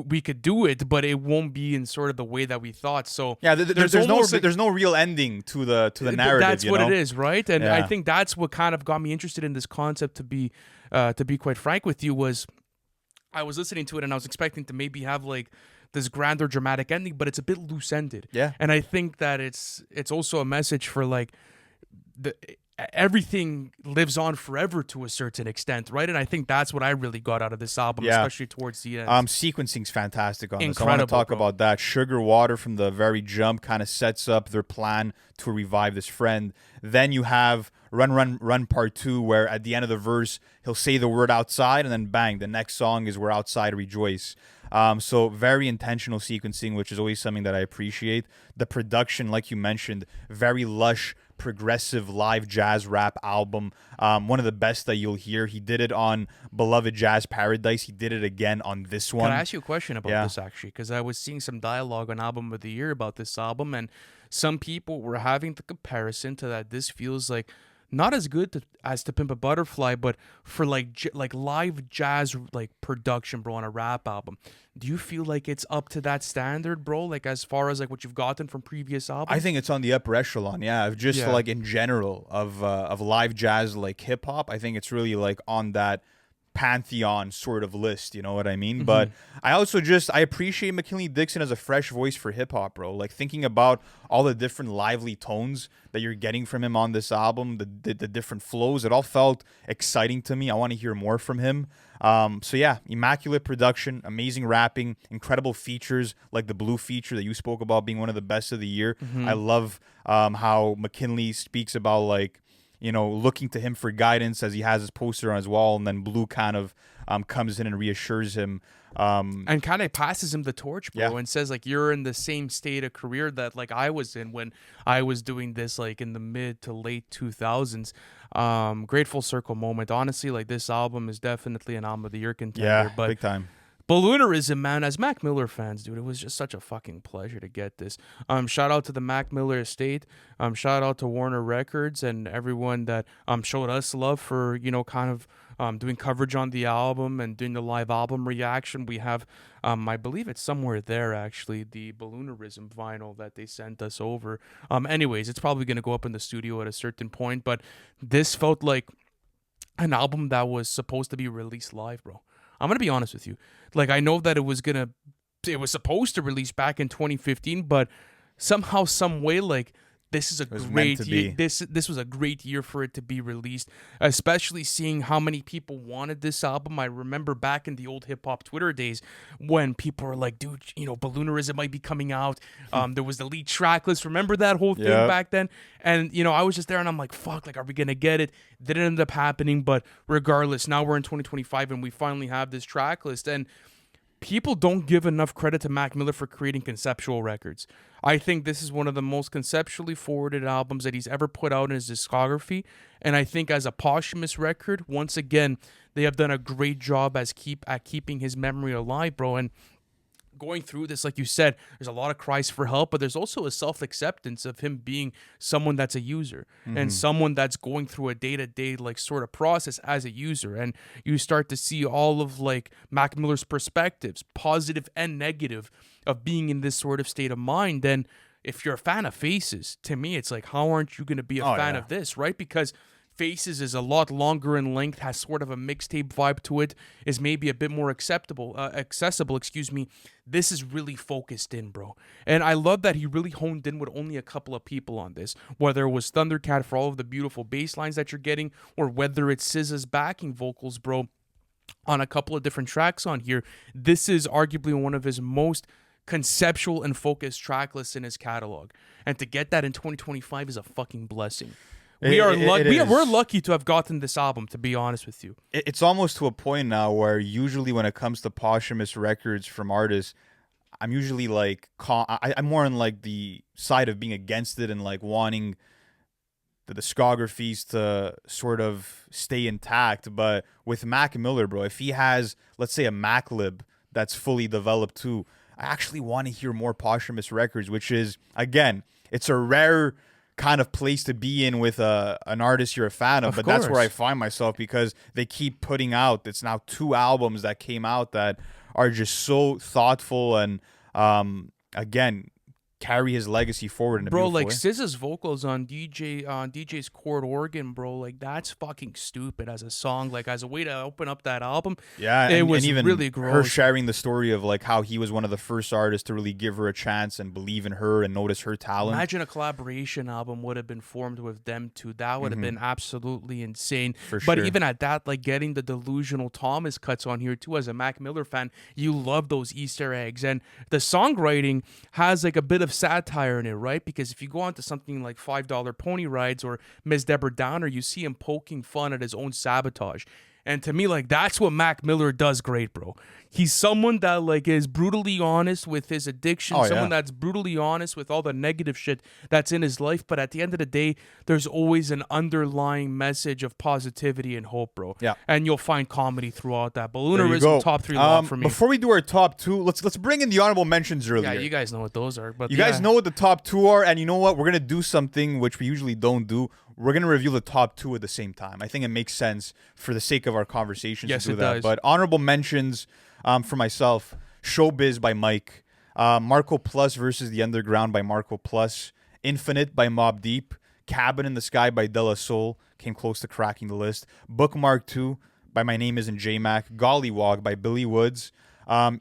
we could do it, but it won't be in sort of the way that we thought. So yeah, there's no real ending to the narrative. That's what it is, right? And I think that's what kind of got me interested in this concept. To be quite frank with you, was I was listening to it and I was expecting to maybe have like this grander dramatic ending, but it's a bit loose ended. Yeah. And I think that it's also a message for like the everything lives on forever to a certain extent, right? And I think that's what I really got out of this album, especially towards the end. Sequencing's fantastic on this. I want to Incredible, talk bro. about that. Sugar Water from the very jump kind of sets up their plan to revive this friend. Then you have Run Run Run Part 2, where at the end of the verse he'll say the word outside, and then bang, the next song is We're Outside Rejoice. So very intentional sequencing, which is always something that I appreciate. The production, like you mentioned, very lush, progressive live jazz rap album. One of the best that you'll hear. He did it on Beloved Jazz Paradise. He did it again on this one. Can I ask you a question about this, actually? Because I was seeing some dialogue on Album of the Year about this album, and some people were having the comparison to that this feels like not as good as To Pimp a Butterfly, but for like live jazz like production, bro, on a rap album. Do you feel like it's up to that standard, bro? Like as far as like what you've gotten from previous albums? I think it's on the upper echelon, of just like in general of live jazz, like hip hop. I think it's really like on that pantheon sort of list, you know what I mean? But I also I appreciate McKinley Dixon as a fresh voice for hip hop, bro. Like thinking about all the different lively tones that you're getting from him on this album, the different flows, it all felt exciting to me. I want to hear more from him. So yeah, immaculate production, amazing rapping, incredible features like the Blue feature that you spoke about being one of the best of the year. I love how McKinley speaks about like, you know, looking to him for guidance as he has his poster on his wall, and then Blue kind of comes in and reassures him. And kind of passes him the torch, bro, and says like, you're in the same state of career that like I was in when I was doing this like in the mid to late 2000s. Great full circle moment. Honestly, like this album is definitely an album of the year contender. Yeah, but big time. Balloonerism, man, as Mac Miller fans, dude, it was just such a fucking pleasure to get this. Shout out to the Mac Miller estate. Shout out to Warner Records and everyone that showed us love for, you know, kind of doing coverage on the album and doing the live album reaction. We have, I believe it's somewhere there, actually, the Balloonerism vinyl that they sent us over. Anyways, it's probably going to go up in the studio at a certain point, but this felt like an album that was supposed to be released live, bro. I'm going to be honest with you. Like, I know that it was supposed to release back in 2015, but somehow, some way, like, this is a great year. This was a great year for it to be released, especially seeing how many people wanted this album. I remember back in the old hip hop Twitter days when people were like, dude, you know, Balloonerism might be coming out. There was the lead track list. Remember that whole thing back then? And, you know, I was just there and I'm like, fuck, like, are we going to get it? Didn't end up happening. But regardless, now we're in 2025 and we finally have this track list. And people don't give enough credit to Mac Miller for creating conceptual records. I think this is one of the most conceptually forwarded albums that he's ever put out in his discography. And I think as a posthumous record, once again, they have done a great job at keeping his memory alive, bro. And going through this, like you said, there's a lot of cries for help, but there's also a self-acceptance of him being someone that's a user and someone that's going through a day-to-day like sort of process as a user. And you start to see all of like Mac Miller's perspectives, positive and negative, of being in this sort of state of mind. And if you're a fan of Faces, to me, it's like, how aren't you going to be a fan of this, right? Because Faces is a lot longer in length, has sort of a mixtape vibe to it, is maybe a bit more accessible, This is really focused in, bro. And I love that he really honed in with only a couple of people on this, whether it was Thundercat for all of the beautiful bass lines that you're getting, or whether it's SZA's backing vocals, bro, on a couple of different tracks on here. This is arguably one of his most conceptual and focused track lists in his catalog. And to get that in 2025 is a fucking blessing. We're lucky to have gotten this album, to be honest with you. It's almost to a point now where usually when it comes to posthumous records from artists, I'm usually like, I'm more on like the side of being against it and like wanting the discographies to sort of stay intact. But with Mac Miller, bro, if he has, let's say, a MacLib that's fully developed too, I actually want to hear more posthumous records, which is, again, it's a rare kind of place to be in with an artist you're a fan of, but that's where I find myself, because they keep putting out, it's now 2 albums that came out that are just so thoughtful and again carry his legacy forward in a Bro, beautiful like way. SZA's vocals on DJ's chord organ, bro, like that's fucking stupid as a song, like as a way to open up that album. Yeah, It was and even really her gross. sharing the story of like how he was one of the first artists to really give her a chance and believe in her and notice her talent. Imagine a collaboration album would have been formed with them two. That would have been absolutely insane. For But sure. even at that, like getting the Delusional Thomas cuts on here too, as a Mac Miller fan, you love those Easter eggs. And the songwriting has like a bit of satire in it, right? Because if you go on to something like $5 Pony Rides or Miss Deborah Downer, you see him poking fun at his own sabotage. And to me, like, that's what Mac Miller does great, bro. He's someone that, like, is brutally honest with his addiction, someone that's brutally honest with all the negative shit that's in his life. But at the end of the day, there's always an underlying message of positivity and hope, bro. Yeah. And you'll find comedy throughout that. There you Balloonerism, go. top 3 lock for me. Before we do our top 2, let's bring in the honorable mentions earlier. Yeah, you guys know what those are. But You guys know what the top 2 are, and you know what? We're going to do something which we usually don't do. We're going to review the top 2 at the same time. I think it makes sense for the sake of our conversations Yes, to do it that. does. But honorable mentions for myself, Showbiz by Mike, Marco Plus versus the Underground by Marco Plus, Infinite by Mobb Deep, Cabin in the Sky by De La Soul, came close to cracking the list, Bookmark 2 by My Name Isn't J-Mac, Gollywog by Billy Woods,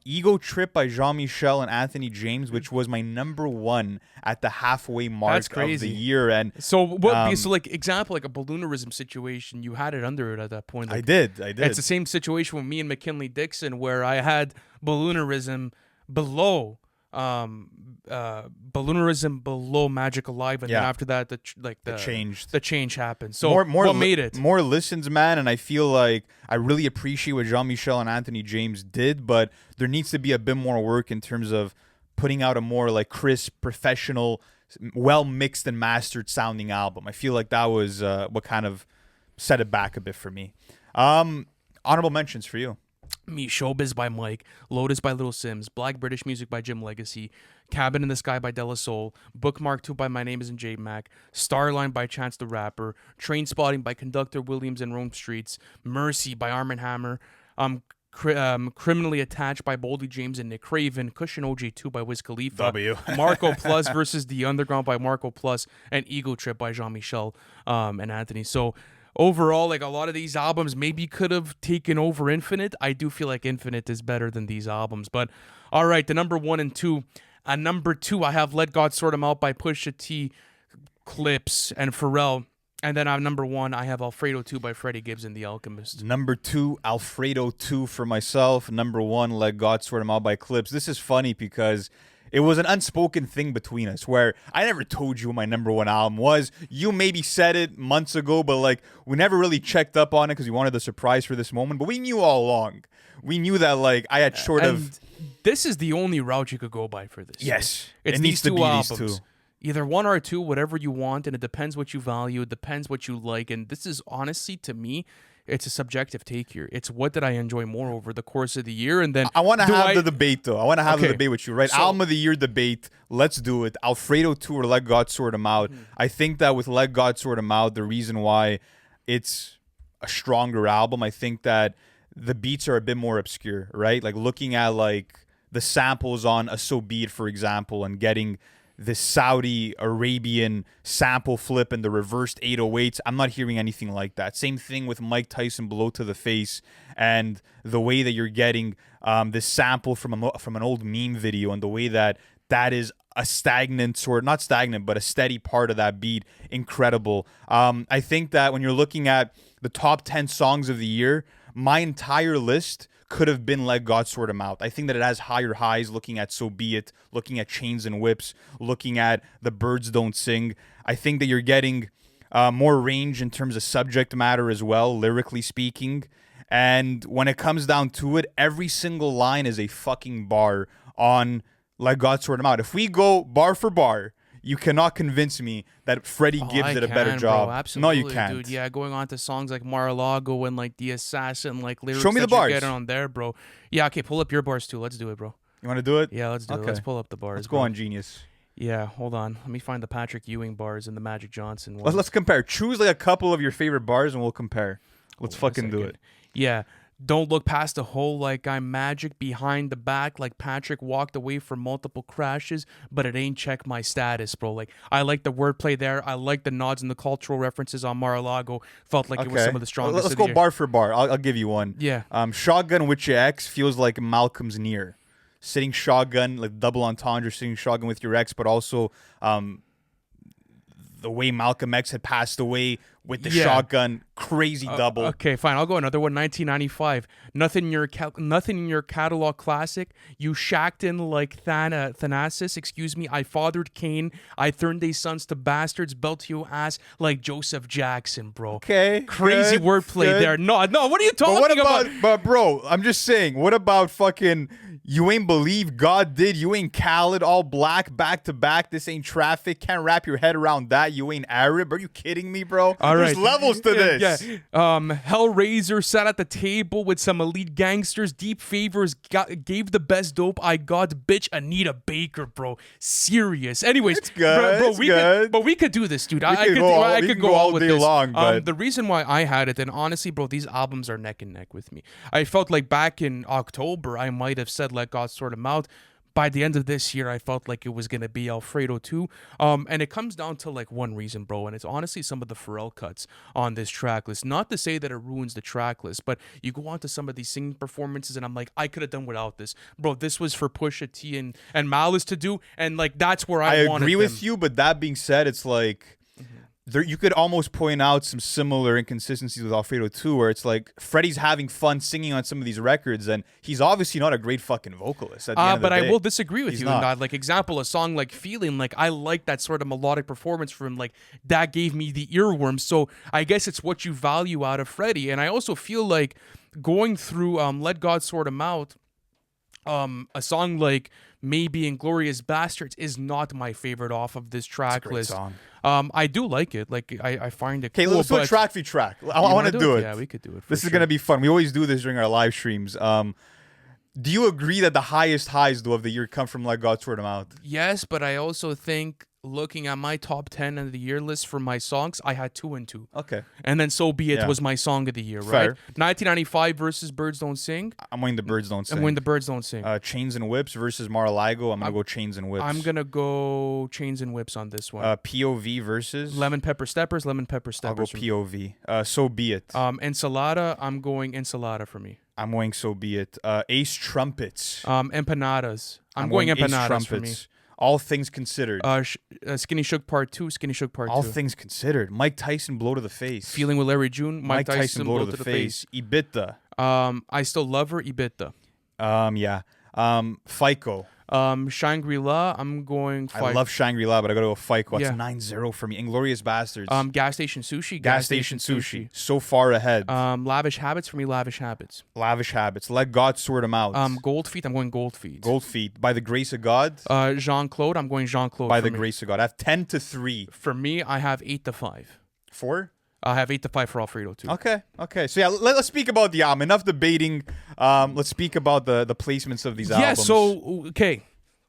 Ego Trip by Jean-Michel and Anthony James, which was my number 1 at the halfway mark That's of crazy. the year. And So what? So like example, like a balloonerism situation, you had it under it at that point. Like, I did. It's the same situation with me and McKinley Dixon, where I had balloonerism below, Magic Alive, and then Yeah. after that, the change happened. So what made it? More listens, man, and I feel like I really appreciate what Jean-Michel and Anthony James did, but there needs to be a bit more work in terms of putting out a more like crisp, professional, well mixed and mastered sounding album. I feel like that was what kind of set it back a bit for me. Honorable mentions for you. Me, Showbiz by Mike, Lotus by Little Sims, Black British Music by Jim Legacy, Cabin in the Sky by De La Soul, Bookmark 2 by My Name Isn't J-Mac, Starline by Chance the Rapper, Train Spotting by Conductor Williams and Rome Streets, Mercy by Arm & Hammer, Criminally Attached by Boldy James and Nick Craven, Cushion OJ2 by Wiz Khalifa, Marco Plus versus The Underground by Marco Plus, and Ego Trip by Jean-Michel and Anthony. So overall, like a lot of these albums maybe could have taken over Infinite. I do feel like Infinite is better than these albums. But all right, the number 1 and 2. Number 2, I have Let God Sort 'Em Out by Pusha T, Clipse, and Pharrell. And then on number 1, I have Alfredo 2 by Freddie Gibbs and The Alchemist. Number 2, Alfredo 2 for myself. Number 1, Let God Sort 'Em Out by Clipse. This is funny because it was an unspoken thing between us where I never told you what my number 1 album was. You maybe said it months ago, but like we never really checked up on it because we wanted the surprise for this moment. But we knew all along. We knew that like I had this is the only route you could go by for this. Yes. It's it needs these to two be albums. these two. Either 1 or 2, whatever you want, and it depends what you value. It depends what you like. And this is honestly, to me, it's a subjective take here. It's what did I enjoy more over the course of the year, and then I want to have the debate though. I want to have the Okay. debate with you, right? So- Album of the year debate. Let's do it. Alfredo 2 or Let God Sort 'Em Out. I think that with Let God Sort 'Em Out, the reason why it's a stronger album, I think that the beats are a bit more obscure, right? Like looking at like the samples on a So Be It, for example, and getting this Saudi Arabian sample flip and the reversed 808s. I'm not hearing anything like that. Same thing with Mike Tyson Blow to the Face and the way that you're getting this sample from an old meme video and the way that is a stagnant sort, not stagnant, but a steady part of that beat. Incredible. I think that when you're looking at the top 10 songs of the year, my entire list could have been Let God Sort 'Em Out. I think that it has higher highs looking at So Be It, looking at Chains and Whips, looking at The Birds Don't Sing. I think that you're getting more range in terms of subject matter as well, lyrically speaking. And when it comes down to it, every single line is a fucking bar on Let God Sort 'Em Out. If we go bar for bar, you cannot convince me that Freddie Gibbs did a better job. Bro, absolutely, No, you can't. dude. Yeah, going on to songs like Mar-a-Lago and like The Assassin, like lyrics Show me that the you're bars. getting on there, bro. Yeah, okay, pull up your bars too. Let's do it, bro. You want to do it? Yeah, let's do it. Okay. Let's pull up the bars. Let's go bro. on Genius. Yeah, hold on. Let me find the Patrick Ewing bars and the Magic Johnson ones. Let's compare. Choose like a couple of your favorite bars and we'll compare. Let's fucking do it. Yeah. Don't look past the hole like I'm magic, behind the back like Patrick walked away from multiple crashes, but it ain't check my status, bro. Like, I like the wordplay there. I like the nods and the cultural references on Mar-a-Lago. Felt like it was some of the strongest. Let's of the go year. bar for bar. I'll give you one. Yeah. Shotgun with your ex feels like Malcolm's near. Sitting shotgun, like double entendre, sitting shotgun with your ex, but also the way Malcolm X had passed away with the shotgun, crazy double. Okay, fine. I'll go another one. 1995. Nothing in your catalog classic. You shacked in like Thanasis. Excuse me. I fathered Cain. I turned they sons to bastards. Belt to your ass like Joseph Jackson, bro. Okay, crazy good, wordplay good. there. No. What are you talking about? But bro, I'm just saying. What about fucking? You ain't believe God did. You ain't Khaled, all black, back to back. This ain't traffic. Can't wrap your head around that. You ain't Arab. Are you kidding me, bro? All There's right. levels to this. Yeah. Hellraiser sat at the table with some elite gangsters. Deep Favors gave the best dope I got. Bitch, Anita Baker, bro. Serious. Anyways, It's good. bro, It's good. we could do this, dude. We could go all day long. But the reason why I had it, and honestly, bro, these albums are neck and neck with me. I felt like back in October, I might have said Let God Sort Him Out. By the end of this year, I felt like it was going to be Alfredo too. And it comes down to like one reason, bro. And it's honestly some of the Pharrell cuts on this track list. Not to say that it ruins the track list, but you go on to some of these singing performances and I'm like, I could have done without this. Bro, this was for Pusha T and Malice to do. And like, that's where I wanted agree with them. you, but that being said, it's like there you could almost point out some similar inconsistencies with Alfredo too, where it's like Freddie's having fun singing on some of these records, and he's obviously not a great fucking vocalist. At the end of But the day. I will disagree with He's you not. in that. Like, example, a song like Feeling, like, I like that sort of melodic performance from him. Like, that gave me the earworms. So I guess it's what you value out of Freddie. And I also feel like going through Let God Sort Him Out, a song like Maybe Inglorious Bastards is not my favorite off of this track great list. song. I do like it. Like, I find it Okay, cool. let's do a but track for track. I you want wanna to do it. Yeah, we could do it. This is gonna be fun. We always do this during our live streams. Do you agree that the highest highs though of the year come from Let God Sort Him Out? Yes, but I also think looking at my top 10 of the year list for my songs, I had 2 and 2. Okay, And then So Be It Yeah. was my song of the year, Fair. right? 1995 versus Birds Don't Sing. I'm winning the Birds Don't Sing. And When the Birds Don't Sing. Chains and Whips versus Mar-a-Lago. I'm gonna go Chains and Whips. I'm going to go Chains and Whips on this one. POV versus Lemon Pepper Steppers. I'll go For me. POV. So Be It. Ensalada, I'm going Ensalada for me. I'm going So Be It. Ace Trumpets. Empanadas. I'm going Ace Empanadas for me. Trumpets. All Things Considered. Skinny Shook Part 2. Skinny Shook Part 2. All Things Considered. Mike Tyson Blow to the Face. Feeling with Larry June. Mike Tyson Blow to the Face. Ibiza. I Still Love Her. Ibiza. Yeah. FICO. Shangri-La, I'm going FICO. I love Shangri-La, but I gotta go FICO. That's Yeah. 9-0 for me. Inglorious Bastards. Gas Station Sushi. Gas Station Sushi. So Far Ahead. Lavish Habits for me. Lavish Habits. Lavish Habits. Let God Sort Him Out. Gold Feet. I'm going Gold Feet. Gold Feet. By the Grace of God. Jean-Claude. I'm going Jean-Claude. By for the me. Grace of God. I have 10-3. For me, I have 8-5. 4? I have 8-5 for Alfredo too. Okay. So yeah, let's speak about the album. Enough debating. Let's speak about the placements of these albums. Yeah. So okay,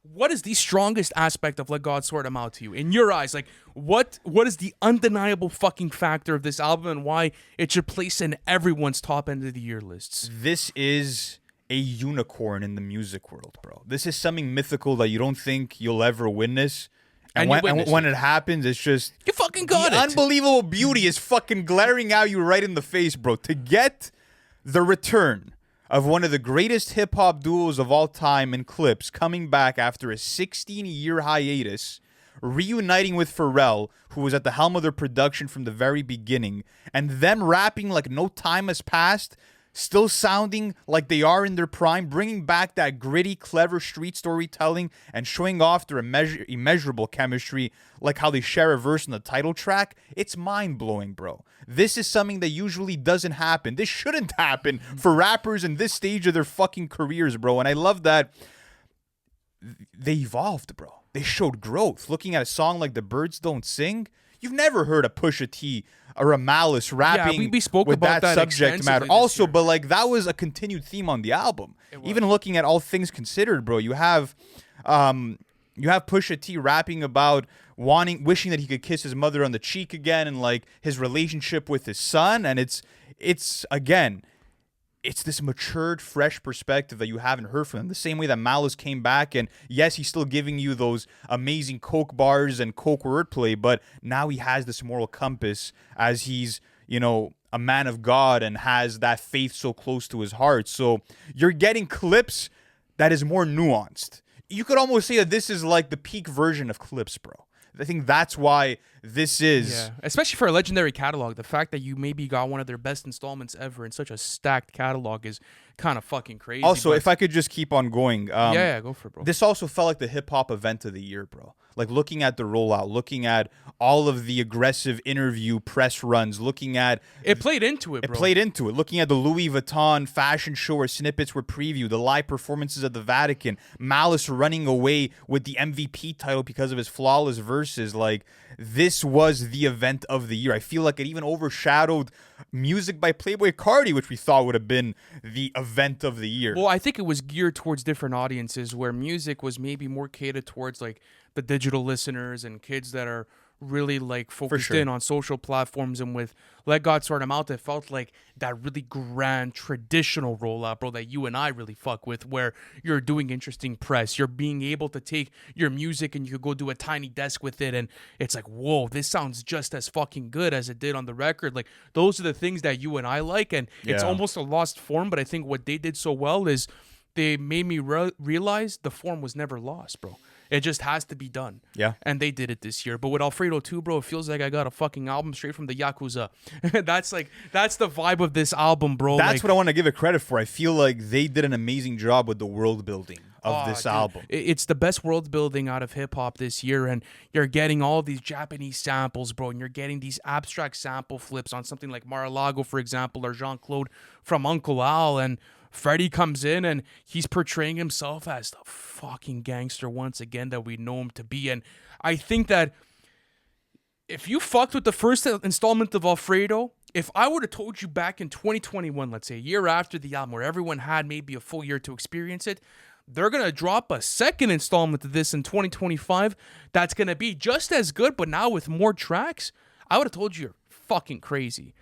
what is the strongest aspect of Let God Sort Him Out to you in your eyes? Like, what is the undeniable fucking factor of this album and why it should place in everyone's top end of the year lists? This is a unicorn in the music world, bro. This is something mythical that you don't think you'll ever witness. And when it happens, it's just You fucking got the it. unbelievable beauty is fucking glaring at you right in the face, bro. To get the return of one of the greatest hip hop duos of all time in Clipse coming back after a 16-year hiatus, reuniting with Pharrell, who was at the helm of their production from the very beginning, and them rapping like no time has passed, still sounding like they are in their prime, bringing back that gritty, clever street storytelling and showing off their immeasurable chemistry, like how they share a verse in the title track. It's mind-blowing, bro. This is something that usually doesn't happen. This shouldn't happen for rappers in this stage of their fucking careers, bro. And I love that they evolved, bro. They showed growth. Looking at a song like The Birds Don't Sing, you've never heard a Pusha T or a Malice rapping we spoke with about that subject matter. extensively this Also, year. but like that was a continued theme on the album. Even looking at All Things Considered, bro, you have Pusha T rapping about wishing that he could kiss his mother on the cheek again, and like his relationship with his son, and it's again, it's this matured, fresh perspective that you haven't heard from him. The same way that Malice came back, and yes, he's still giving you those amazing coke bars and coke wordplay, but now he has this moral compass as he's, a man of God and has that faith so close to his heart. So you're getting Clipse that is more nuanced. You could almost say that this is like the peak version of Clipse, bro. I think that's why this is... Yeah, especially for a legendary catalog. The fact that you maybe got one of their best installments ever in such a stacked catalog is kind of fucking crazy. Also, if I could just keep on going. Yeah, go for it, bro. This also felt like the hip-hop event of the year, bro. Like, looking at the rollout, looking at all of the aggressive interview press runs, looking at... It played into it, bro. It played into it. Looking at the Louis Vuitton fashion show where snippets were previewed, the live performances at the Vatican, Malice running away with the MVP title because of his flawless verses. Like, this was the event of the year. I feel like it even overshadowed music by Playboi Carti, which we thought would have been the event of the year. Well, I think it was geared towards different audiences, where music was maybe more catered towards like the digital listeners and kids that are really like focused in on social platforms. And with Let God Sort 'Em Out, it felt like that really grand traditional rollout, bro, that you and I really fuck with, where you're doing interesting press, you're being able to take your music and you could go do a tiny desk with it, and it's like, whoa, this sounds just as fucking good as it did on the record. Like, those are the things that you and I like, and it's almost a lost form. But I think what they did so well is they made me realize the form was never lost, bro. It just has to be done. Yeah. And they did it this year. But with Alfredo 2, bro, it feels like I got a fucking album straight from the Yakuza. That's the vibe of this album, bro. That's what I want to give it credit for. I feel like they did an amazing job with the world building of this album. It's the best world building out of hip hop this year, and you're getting all these Japanese samples, bro, and you're getting these abstract sample flips on something like Mar-a-Lago, for example, or Jean-Claude from Uncle Al, and Freddie comes in and he's portraying himself as the fucking gangster once again that we know him to be. And I think that if you fucked with the first installment of Alfredo, if I would have told you back in 2021, let's say a year after the album, where everyone had maybe a full year to experience it, they're going to drop a second installment of this in 2025 that's going to be just as good, but now with more tracks, I would have told you you're fucking crazy.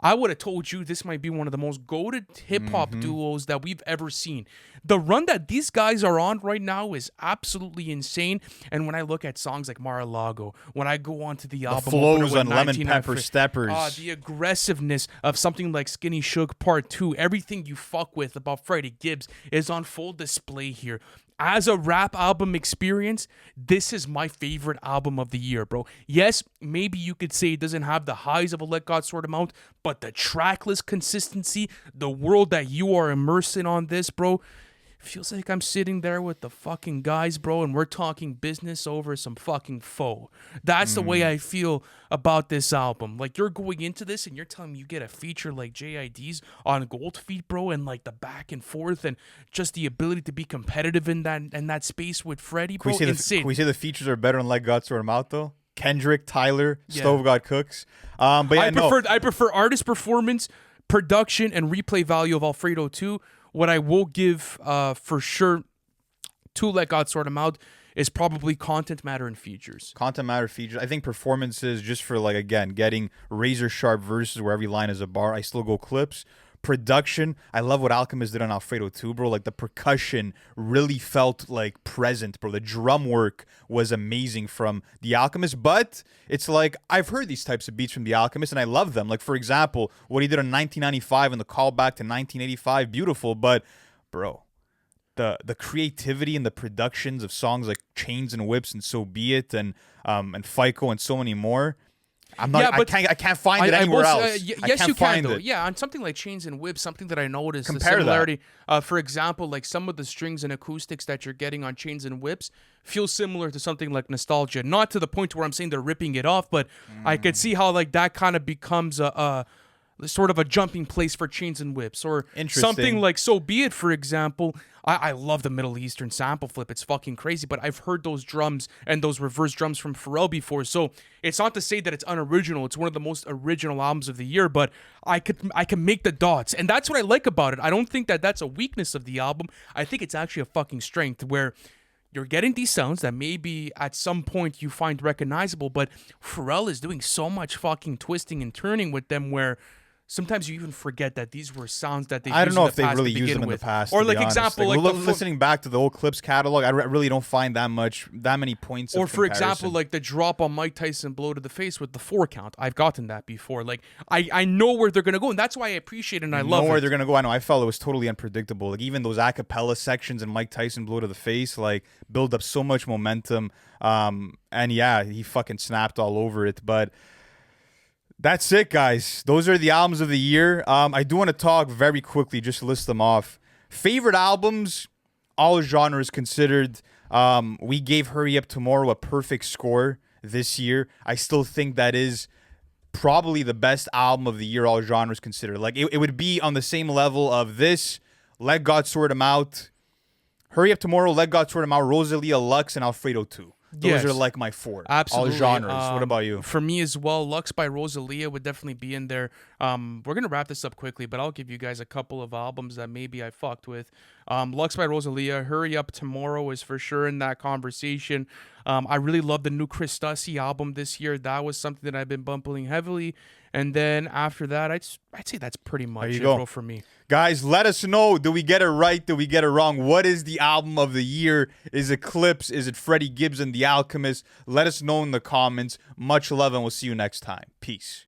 I would have told you this might be one of the most goated hip-hop duos that we've ever seen. The run that these guys are on right now is absolutely insane. And when I look at songs like Mar-a-Lago, when I go onto the album... The flows on Lemon Pepper Steppers. The aggressiveness of something like Skinny Shook Part 2, everything you fuck with about Freddie Gibbs is on full display here. As a rap album experience, this is my favorite album of the year, bro. Yes, maybe you could say it doesn't have the highs of a Let God Sort 'Em Out, but the tracklist consistency, the world that you are immersed in on this, bro, feels like I'm sitting there with the fucking guys, bro, and we're talking business over some fucking foe. That's the way I feel about this album. Like, you're going into this and you're telling me you get a feature like JID's on Gold Feet, bro, and like the back and forth and just the ability to be competitive in that space with Freddie, bro. Can we say the features are better than Let God Sort 'Em Out, though? Kendrick, Tyler, Stove God Cooks. But yeah, I prefer artist performance, production, and replay value of Alfredo 2. What I will give for sure to Let God Sort 'Em Out is probably content matter and features. Content matter features. I think performances, just for, like, again, getting razor sharp verses where every line is a bar, I still go Clipse. Production, I love what Alchemist did on Alfredo 2, bro. Like, the percussion really felt like present, bro. The drum work was amazing from The Alchemist, but it's like, I've heard these types of beats from The Alchemist and I love them. Like, for example, what he did in 1995 and the callback to 1985, beautiful. But, bro, the creativity and the productions of songs like Chains and Whips and So Be It and FICO and so many more, I can't find it anywhere else. Yes, you can, though. Yeah, on something like Chains and Whips, something that I noticed, the similarity. For example, like some of the strings and acoustics that you're getting on Chains and Whips feel similar to something like Nostalgia. Not to the point where I'm saying they're ripping it off, but I could see how like that kind of becomes a sort of a jumping place for Chains and Whips, or something like So Be It, for example. I love the Middle Eastern sample flip. It's fucking crazy, but I've heard those drums and those reverse drums from Pharrell before, so it's not to say that it's unoriginal. It's one of the most original albums of the year, but I can make the dots, and that's what I like about it. I don't think that that's a weakness of the album. I think it's actually a fucking strength, where you're getting these sounds that maybe at some point you find recognizable, but Pharrell is doing so much fucking twisting and turning with them where sometimes you even forget that these were sounds that they've I used don't know in if the they've past really to used begin them in the with. past. Or to be like honest. example, like listening back to the old Clipse catalog, I really don't find that many points. or of for example, comparison. like the drop on Mike Tyson blow to the face with the 4 count. I've gotten that before. Like I know where they're gonna go, and that's why I appreciate it and I love where it. they're gonna go. I know. I felt it was totally unpredictable. Like even those acapella sections and Mike Tyson blow to the face, like build up so much momentum. And yeah, he fucking snapped all over it. But that's it, guys. Those are the albums of the year. I do want to talk very quickly, just list them off. Favorite albums, all genres considered. We gave Hurry Up Tomorrow a perfect score this year. I still think that is probably the best album of the year, all genres considered. Like it would be on the same level of this, Let God Sort Him Out, Hurry Up Tomorrow, Let God Sort Him Out, Rosalia, Lux, and Alfredo 2. Those Yes. are like my 4. Absolutely. All genres. What about you? For me as well, Lux by Rosalia would definitely be in there. We're going to wrap this up quickly, but I'll give you guys a couple of albums that maybe I fucked with. Lux by Rosalia, Hurry Up Tomorrow is for sure in that conversation. I really love the new Chris Stussy album this year. That was something that I've been bumping heavily. And then after that, I'd say that's pretty much it, bro, for me. Guys, let us know. Do we get it right? Do we get it wrong? What is the album of the year? Is it Clipse? Is it Freddie Gibbs and The Alchemist? Let us know in the comments. Much love, and we'll see you next time. Peace.